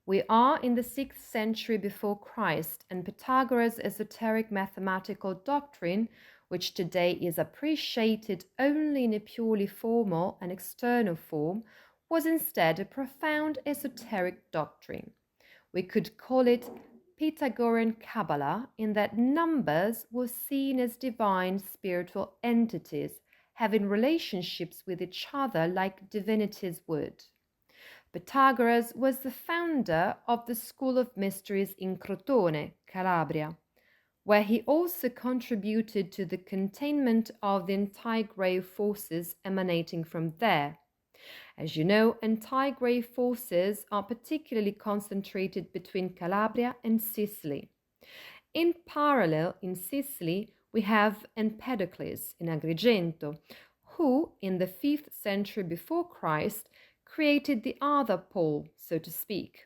We are in the 6th century before Christ, and Pythagoras' esoteric mathematical doctrine, which today is appreciated only in a purely formal and external form, was instead a profound esoteric doctrine. We could call it Pythagorean Kabbalah, in that numbers were seen as divine spiritual entities, having relationships with each other like divinities would. Pythagoras was the founder of the School of Mysteries in Crotone, Calabria, where he also contributed to the containment of the anti-grave forces emanating from there. As you know, anti-grave forces are particularly concentrated between Calabria and Sicily. In parallel, in Sicily, we have Empedocles in Agrigento, who, in the 5th century before Christ, created the other pole, so to speak.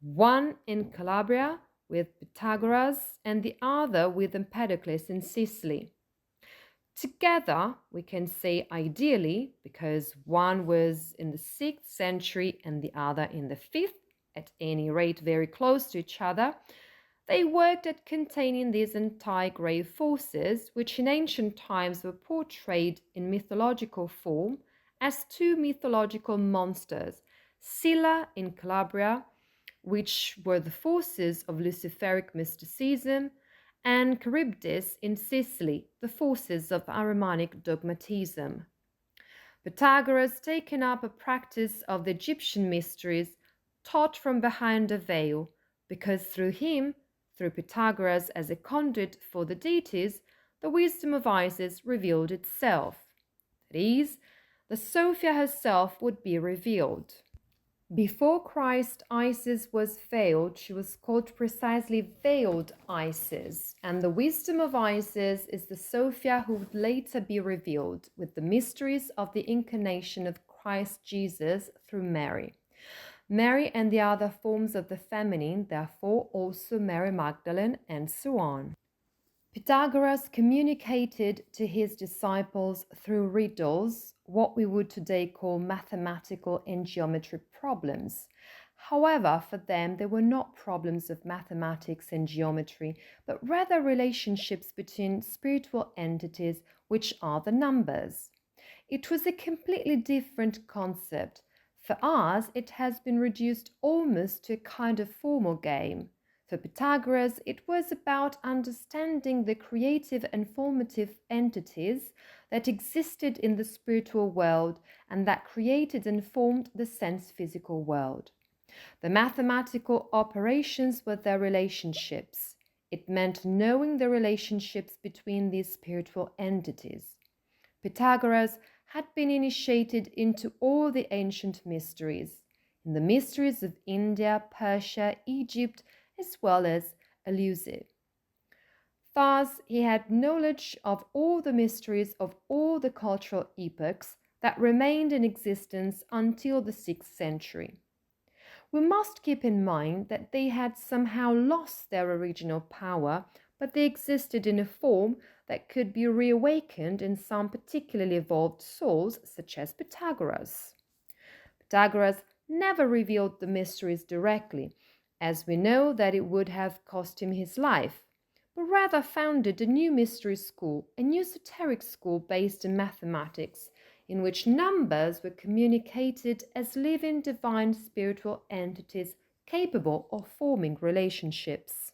One in Calabria with Pythagoras and the other with Empedocles in Sicily. Together, we can say ideally, because one was in the 6th century and the other in the 5th, at any rate very close to each other, they worked at containing these anti-grave forces, which in ancient times were portrayed in mythological form as two mythological monsters, Scylla in Calabria, which were the forces of Luciferic mysticism, and Charybdis in Sicily, the forces of Ahrimanic dogmatism. Pythagoras taken up a practice of the Egyptian mysteries taught from behind a veil, because through him, through Pythagoras as a conduit for the deities, the wisdom of Isis revealed itself. That is, the Sophia herself would be revealed. Before Christ, Isis was veiled. She was called precisely veiled Isis, and the wisdom of Isis is the Sophia who would later be revealed with the mysteries of the incarnation of Christ Jesus through Mary. Mary and the other forms of the feminine, therefore also Mary Magdalene, and so on. Pythagoras communicated to his disciples through riddles, what we would today call mathematical and geometry problems. However, for them, they were not problems of mathematics and geometry, but rather relationships between spiritual entities, which are the numbers. It was a completely different concept. For us, it has been reduced almost to a kind of formal game. For Pythagoras, it was about understanding the creative and formative entities that existed in the spiritual world and that created and formed the sense-physical world. The mathematical operations were their relationships. It meant knowing the relationships between these spiritual entities. Pythagoras had been initiated into all the ancient mysteries, in the mysteries of India, Persia, Egypt, as well as Eleusis. Thus, he had knowledge of all the mysteries of all the cultural epochs that remained in existence until the 6th century. We must keep in mind that they had somehow lost their original power, but they existed in a form that could be reawakened in some particularly evolved souls, such as Pythagoras. Pythagoras never revealed the mysteries directly, as we know that it would have cost him his life, but rather founded a new mystery school, a new esoteric school based in mathematics, in which numbers were communicated as living divine spiritual entities capable of forming relationships.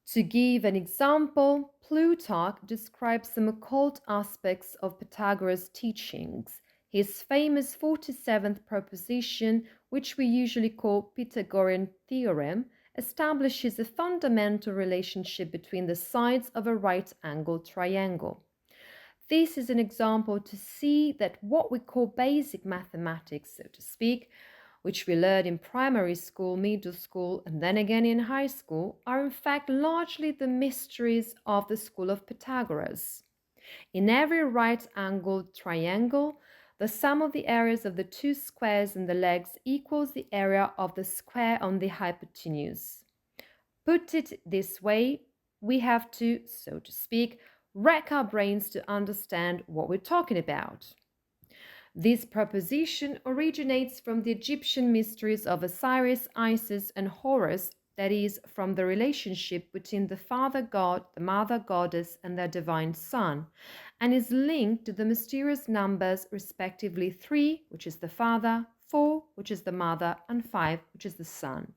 To give an example, Plutarch describes some occult aspects of Pythagoras' teachings. His famous 47th proposition, which we usually call Pythagorean theorem, establishes a fundamental relationship between the sides of a right-angled triangle. This is an example to see that what we call basic mathematics, so to speak, which we learn in primary school, middle school, and then again in high school, are in fact largely the mysteries of the school of Pythagoras. In every right-angled triangle, the sum of the areas of the two squares in the legs equals the area of the square on the hypotenuse. Put it this way, we have to, so to speak, rack our brains to understand what we're talking about. This proposition originates from the Egyptian mysteries of Osiris, Isis, and Horus, that is, from the relationship between the father god, the mother goddess, and their divine son, and is linked to the mysterious numbers respectively 3, which is the father, 4, which is the mother, and 5, which is the son.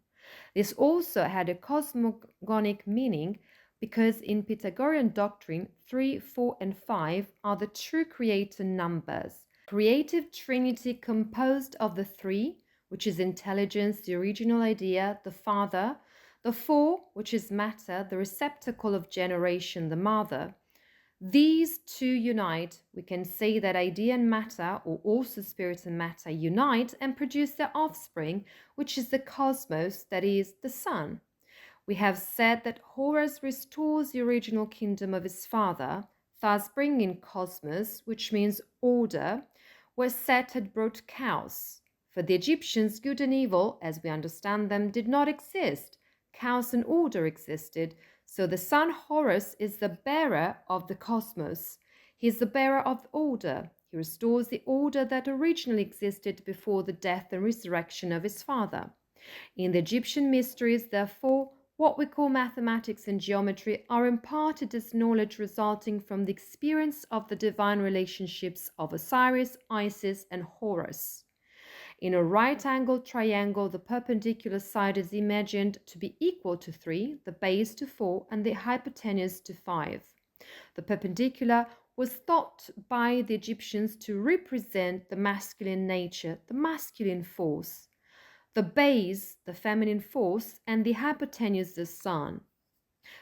This also had a cosmogonic meaning because in Pythagorean doctrine, 3, 4, and 5 are the true creator numbers. Creative trinity composed of the 3, which is intelligence, the original idea, the father, The 4, which is matter, the receptacle of generation, the mother. These two unite. We can say that idea and matter, or also spirit and matter, unite and produce their offspring, which is the cosmos, that is, the sun. We have said that Horus restores the original kingdom of his father, thus bringing cosmos, which means order, where Set had brought chaos. For the Egyptians, good and evil, as we understand them, did not exist. Chaos and order existed. So the son Horus is the bearer of the cosmos. He is the bearer of order. He restores the order that originally existed before the death and resurrection of his father. In the Egyptian mysteries, therefore, what we call mathematics and geometry are imparted as knowledge resulting from the experience of the divine relationships of Osiris, Isis, and Horus. In a right-angled triangle, the perpendicular side is imagined to be equal to 3, the base to 4, and the hypotenuse to 5. The perpendicular was thought by the Egyptians to represent the masculine nature, the masculine force. The base, the feminine force, and the hypotenuse, the sun.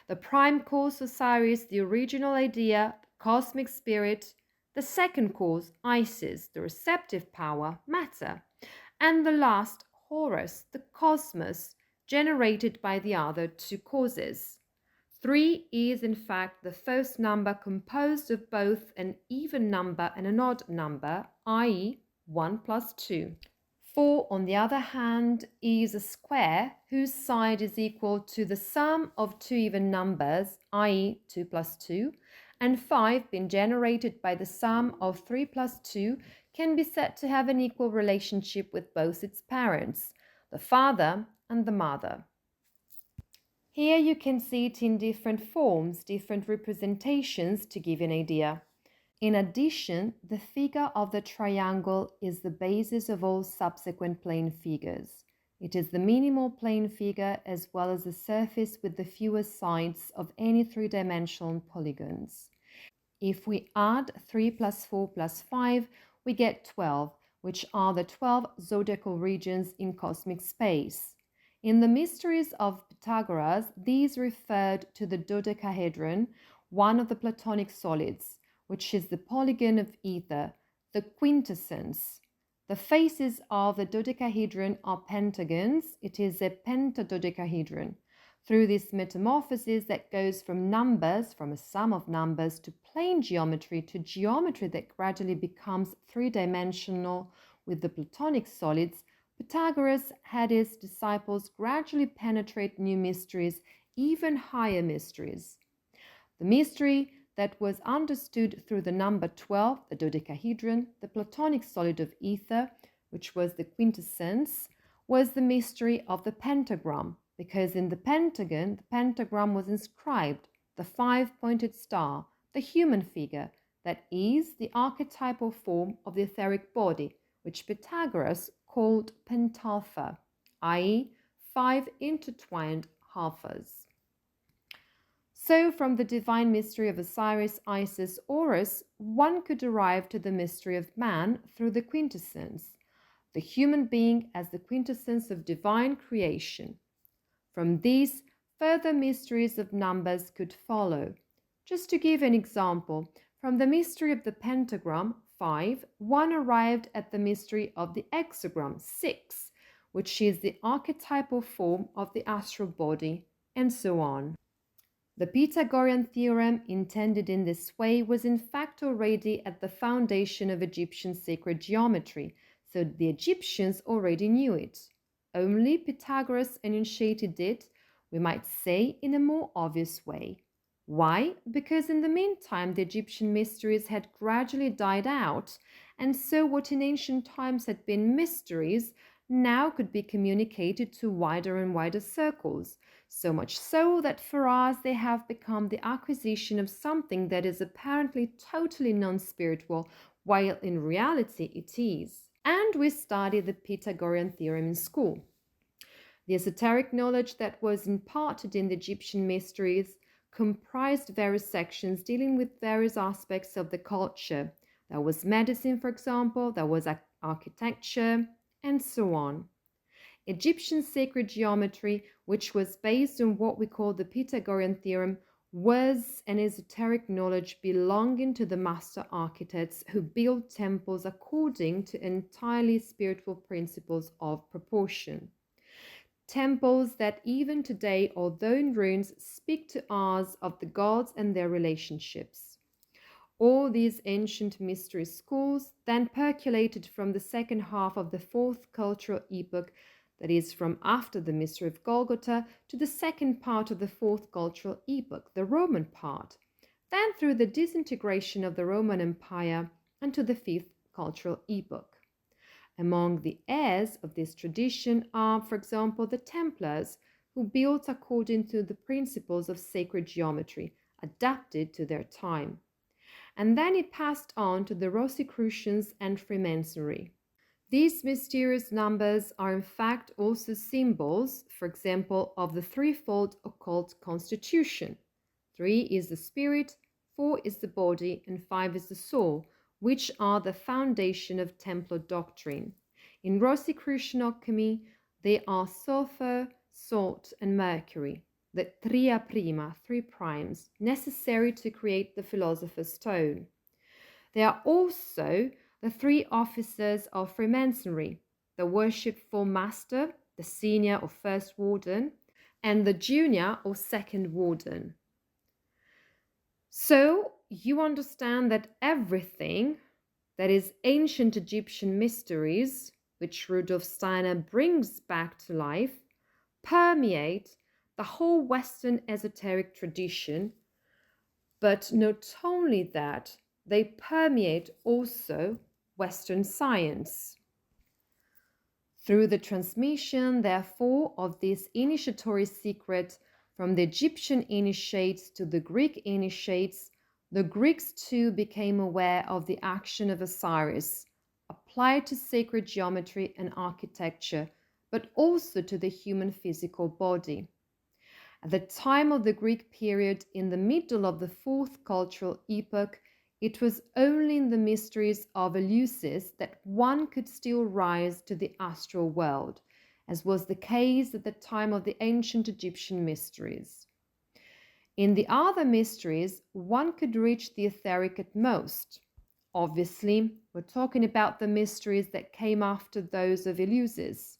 The prime cause, Osiris, the original idea, the cosmic spirit. The second cause, Isis, the receptive power, matter. And the last, Horus, the cosmos, generated by the other two causes. 3 is in fact the first number composed of both an even number and an odd number, i.e. 1 plus 2. 4, on the other hand, is a square whose side is equal to the sum of two even numbers, i.e. 2 plus 2, and 5, being generated by the sum of 3 plus 2, can be said to have an equal relationship with both its parents, the father and the mother. Here you can see it in different forms, different representations to give an idea. In addition, the figure of the triangle is the basis of all subsequent plane figures. It is the minimal plane figure as well as the surface with the fewest sides of any three-dimensional polygons. If we add 3 plus 4 plus 5, we get 12, which are the 12 zodiacal regions in cosmic space. In the mysteries of Pythagoras, these referred to the dodecahedron, one of the Platonic solids, which is the polygon of ether, the quintessence. The faces of the dodecahedron are pentagons. It is a pentadodecahedron. Through this metamorphosis that goes from numbers, from a sum of numbers, to plane geometry, to geometry that gradually becomes three-dimensional with the Platonic solids, Pythagoras had his disciples gradually penetrate new mysteries, even higher mysteries. The mystery that was understood through the number 12, the dodecahedron, the Platonic solid of ether, which was the quintessence, was the mystery of the pentagram, because in the pentagram was inscribed the 5-pointed star, the human figure, that is the archetypal form of the etheric body, which Pythagoras called pentalpha, i.e. 5 intertwined halfas. So from the divine mystery of Osiris, Isis, Horus, one could arrive to the mystery of man through the quintessence, the human being as the quintessence of divine creation. From these, further mysteries of numbers could follow. Just to give an example, from the mystery of the pentagram, 5, one arrived at the mystery of the hexagram, 6, which is the archetypal form of the astral body, and so on. The Pythagorean theorem intended in this way was in fact already at the foundation of Egyptian sacred geometry, so the Egyptians already knew it. Only Pythagoras enunciated it, we might say, in a more obvious way. Why? Because in the meantime the Egyptian mysteries had gradually died out, and so what in ancient times had been mysteries now could be communicated to wider and wider circles, so much so that for us they have become the acquisition of something that is apparently totally non-spiritual, while in reality it is. And we study the Pythagorean theorem in school. The esoteric knowledge that was imparted in the Egyptian mysteries comprised various sections dealing with various aspects of the culture. There was medicine, for example, there was architecture, and so on. Egyptian sacred geometry, which was based on what we call the Pythagorean theorem, was an esoteric knowledge belonging to the master architects who built temples according to entirely spiritual principles of proportion. Temples that even today, although in ruins, speak to us of the gods and their relationships. All these ancient mystery schools then percolated from the second half of the fourth cultural epoch, that is, from after the mystery of Golgotha, to the second part of the fourth cultural epoch, the Roman part, then through the disintegration of the Roman Empire and to the fifth cultural epoch. Among the heirs of this tradition are, for example, the Templars, who built according to the principles of sacred geometry, adapted to their time. And then it passed on to the Rosicrucians and Freemasonry. These mysterious numbers are in fact also symbols, for example, of the threefold occult constitution. 3 is the spirit, 4 is the body, and 5 is the soul, which are the foundation of Templar doctrine. In Rosicrucian alchemy, they are sulfur, salt, and mercury, the tria prima, 3 primes, necessary to create the philosopher's stone. There are also the 3 officers of Freemasonry, the worshipful master, the senior or first warden, and the junior or second warden. So you understand that everything that is ancient Egyptian mysteries, which Rudolf Steiner brings back to life, permeate the whole Western esoteric tradition, but not only that, they permeate also Western science. Through the transmission, therefore, of this initiatory secret from the Egyptian initiates to the Greek initiates, the Greeks too became aware of the action of Osiris, applied to sacred geometry and architecture, but also to the human physical body. At the time of the Greek period, in the middle of the fourth cultural epoch, it was only in the mysteries of Eleusis that one could still rise to the astral world, as was the case at the time of the ancient Egyptian mysteries. In the other mysteries, one could reach the etheric at most. Obviously, we're talking about the mysteries that came after those of Eleusis.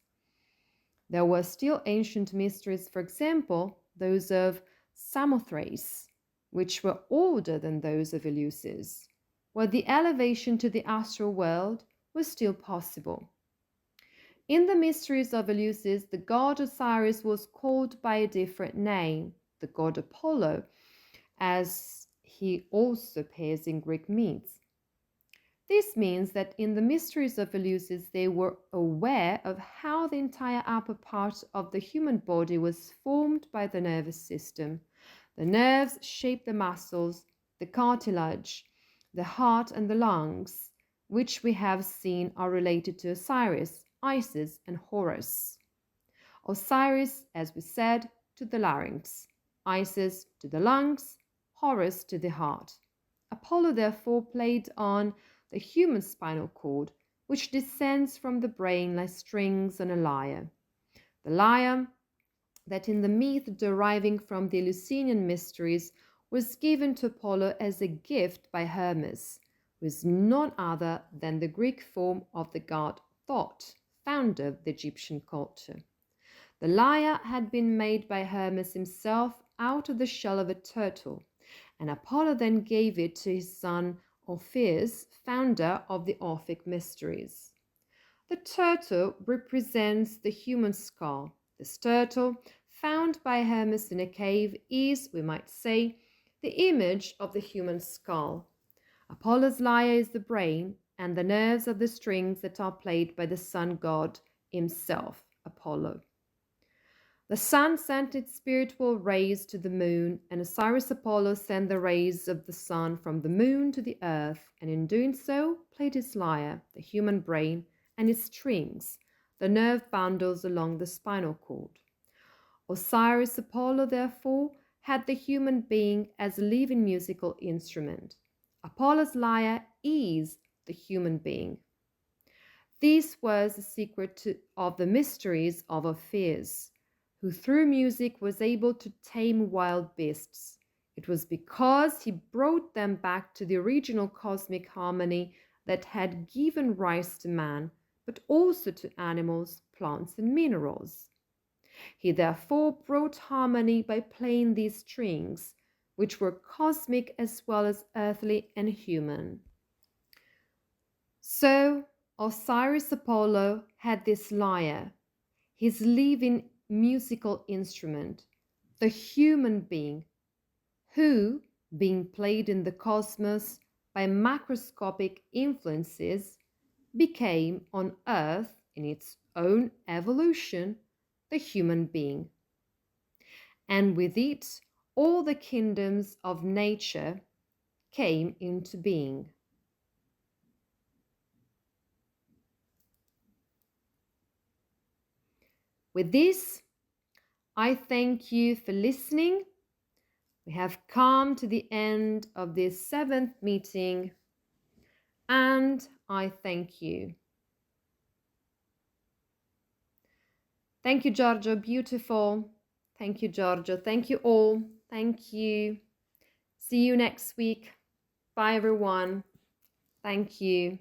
There were still ancient mysteries, for example, those of Samothrace, which were older than those of Eleusis, where the elevation to the astral world was still possible. In the mysteries of Eleusis, the god Osiris was called by a different name, the god Apollo, as he also appears in Greek myths. This means that in the mysteries of Eleusis, they were aware of how the entire upper part of the human body was formed by the nervous system. The nerves shape the muscles, the cartilage, the heart, and the lungs, which we have seen are related to Osiris, Isis, and Horus. Osiris, as we said, to the larynx, Isis to the lungs, Horus to the heart. Apollo therefore played on the human spinal cord, which descends from the brain like strings on a lyre. The lyre that in the myth deriving from the Eleusinian mysteries was given to Apollo as a gift by Hermes, who is none other than the Greek form of the god Thot, founder of the Egyptian culture. The lyre had been made by Hermes himself out of the shell of a turtle, and Apollo then gave it to his son Orpheus, founder of the Orphic mysteries. The turtle represents the human skull. This turtle, found by Hermes in a cave, is, we might say, the image of the human skull. Apollo's lyre is the brain, and the nerves are the strings that are played by the sun god himself, Apollo. The sun sent its spiritual rays to the moon, and Osiris Apollo sent the rays of the sun from the moon to the earth, and in doing so played his lyre, the human brain, and its strings, the nerve bundles along the spinal cord. Osiris Apollo, therefore, had the human being as a living musical instrument. Apollo's lyre is the human being. This was the secret of the mysteries of Orpheus, who through music was able to tame wild beasts. It was because he brought them back to the original cosmic harmony that had given rise to man, but also to animals, plants, and minerals. He therefore brought harmony by playing these strings, which were cosmic as well as earthly and human. So Osiris Apollo had this lyre, his living musical instrument, the human being, who, being played in the cosmos by macroscopic influences, became on Earth, in its own evolution, the human being. And with it, all the kingdoms of nature came into being. With this, I thank you for listening. We have come to the end of this 7th meeting, and I thank you. Thank you, Giorgio. Beautiful. Thank you, Giorgio. Thank you all. Thank you. See you next week. Bye, everyone. Thank you.